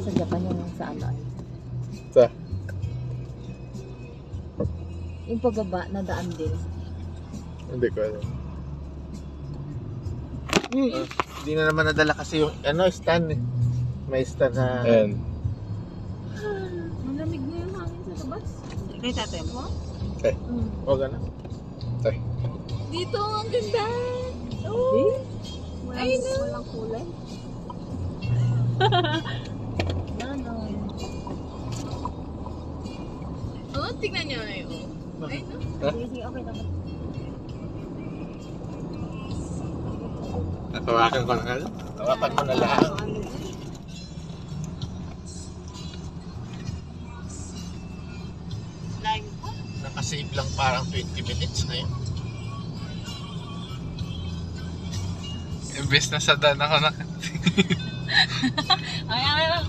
Ay, sa Japan yung sa ano. Sa? Yung pababa na daan din. Hindi ko alam. Hindi na naman nadala kasi yung stand eh. May stand na... Ayan. Malamig na yung hangin sa labas. Kaya tatay mo? Okay. Huwag na. Okay. Dito, ang ganda! Oh. Walang kulay. Ano? Oh, tignan nyo na yun. Ay, no? Sige, okay naman. Natawakan ko na ka. Tawakan ko na lang. Live po. Nakasave lang parang 20 minutes na yun. Imbes na sa daan ako na. Ay,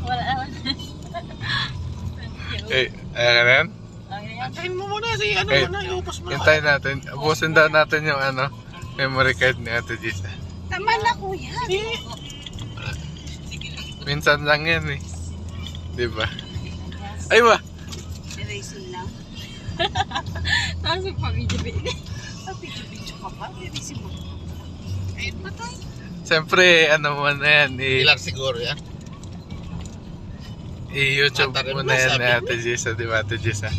wala naman. Eh, ayan ka na yan? Okay, Antayin mo muna si ano Okay. muna, iupos mo na. Hintayin natin. Ubusin daw natin yung memory card ni Ate Gisa. Tama na kuya. Minsan lang yan eh. Diba? Ay ba? Erasing lang. Tapos pag-video-video. Video ka pa? Erasing mo. Ayun pa tayo. Siyempre, mo na yan. Ilang siguro yan? I-YouTube Mata rin mo ba, na yan sabi ni mo? Ate Gisa. Diba Ate Gisa?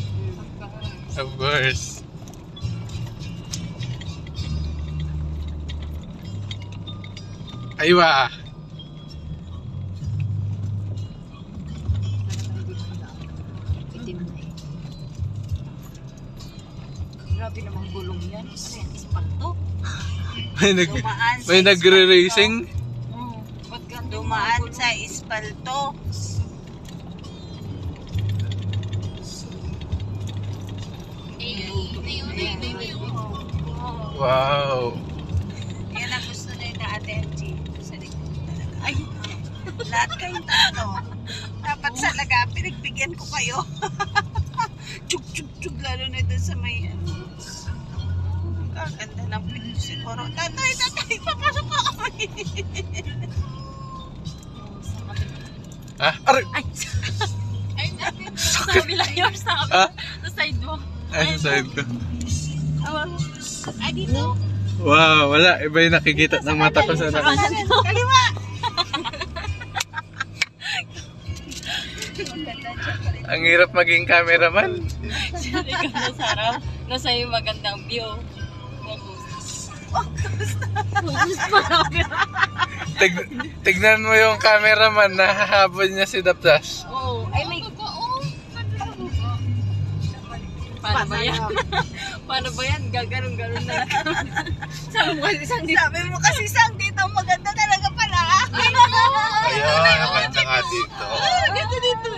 Of course. Ay ba? Itim na eh. Grabe namang gulong yan. Espalto. Dumaan sa May nagre-racing? Dumaan sa espalto. Wow. Yan ang gusto na yung Ate MG. Sa likod talaga. Ay, lahat kayong tatlo. Dapat talaga, pinagbigyan ko kayo. Chug-chug-chug, lalo na doon sa may ano. Ang gaganda ng pinto siguro. Tatay, papasok pa kami. Ah, aray! Ay, sa kabila yours, sa kabila. Ah? Sa side mo. Ay, sa side ko. Ay, dito. Wow, wala. Iba yung nakikita ng mata ko sa Kaliwa. Ang hirap maging cameraman. Sa likod na sa harap. Nasa yung magandang view. Tignan mo yung cameraman na hahabol niya si Dapdas. Oo. Ay, may... Paano ba yan? Paano ba yan? Gaganong-ganon na lang. Sabi mo kasi isang dito. Sabi mo kasi sang dito, maganda talaga pala. Ayun, maganda nga dito. Maganda dito.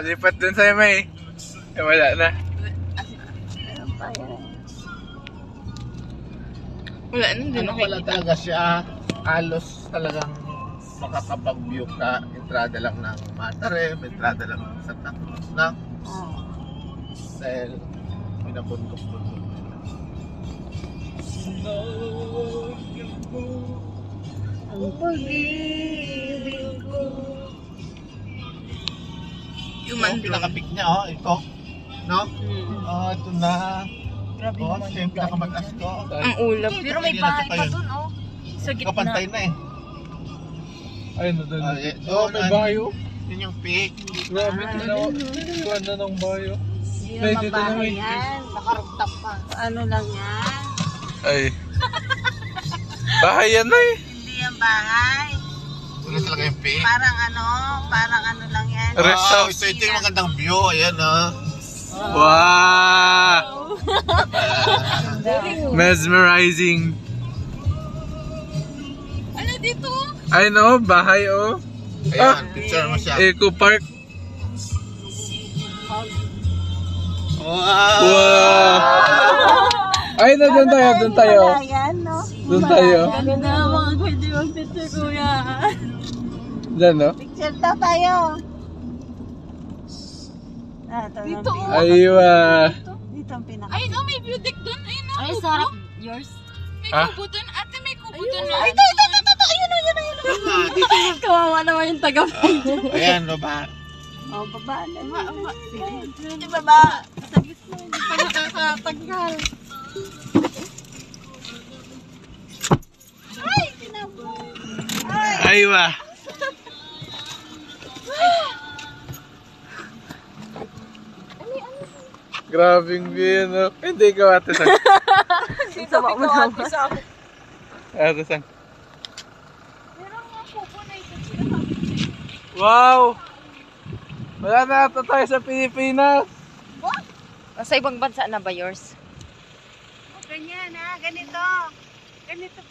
Lipat dun sa'yo, May. Eh, wala na. Wala na din Ano pala talaga siya, halos talagang makakapag-view ka, entrada lang ng Matarem, entrada lang ng Santa Cruz na dahil pinabundok-bundok nila. Ang pag-ibig ko. Yung pinaka-pick niya, ito. No? Ito na. Grabe naman Ito yung pinakamataas ko. Ang ulap. Pero may bahay pa dun, oh. Sa gitna. Kapantay na eh. Ayun na dun. Doon, May bayo. Yun yung peak. Grabe, tuwan na ng bayo. Hindi May naman dito bahay naman. yan. Nakarugtap pa. Ano lang yan? Ay. Bahay yan na eh. Hindi yan bahay. Wala talaga yung peak. Parang ano lang yan. Rest house. Ito yung magandang view. Ayan Wow! Mesmerizing. Ano dito? Ay no, bahay oh. Ayan, picture mo siya. Eco Park. Wow! Wow! Ay, na doon tayo, doon tayo. Yan, no? Doon tayo. Ganda mga pwede mag-picture, kuya. Diyan no? Picture daw tayo. Dito, oh. Aywa. Dito ang pinaka. Ay, no, may view deck doon. Ayun, no. Ay, sarap. Yours? May Ah? kubo doon. Ate, may kubo doon. Ay, ito. Ayun, Dito. Kawawa naman yung taga. Ayan, baba. Oh, baba na. Di ba ba? Sa gitna, hindi pa nakakatanggal. Ay, wa. Grabing view, no? Hindi ko ate sang. Dito ba mo naman? Ate sang. Wow! Wala na ata tayo sa Pilipinas. Sa ibang bansa na ba yours? Ganyan ha, ganito. Ganito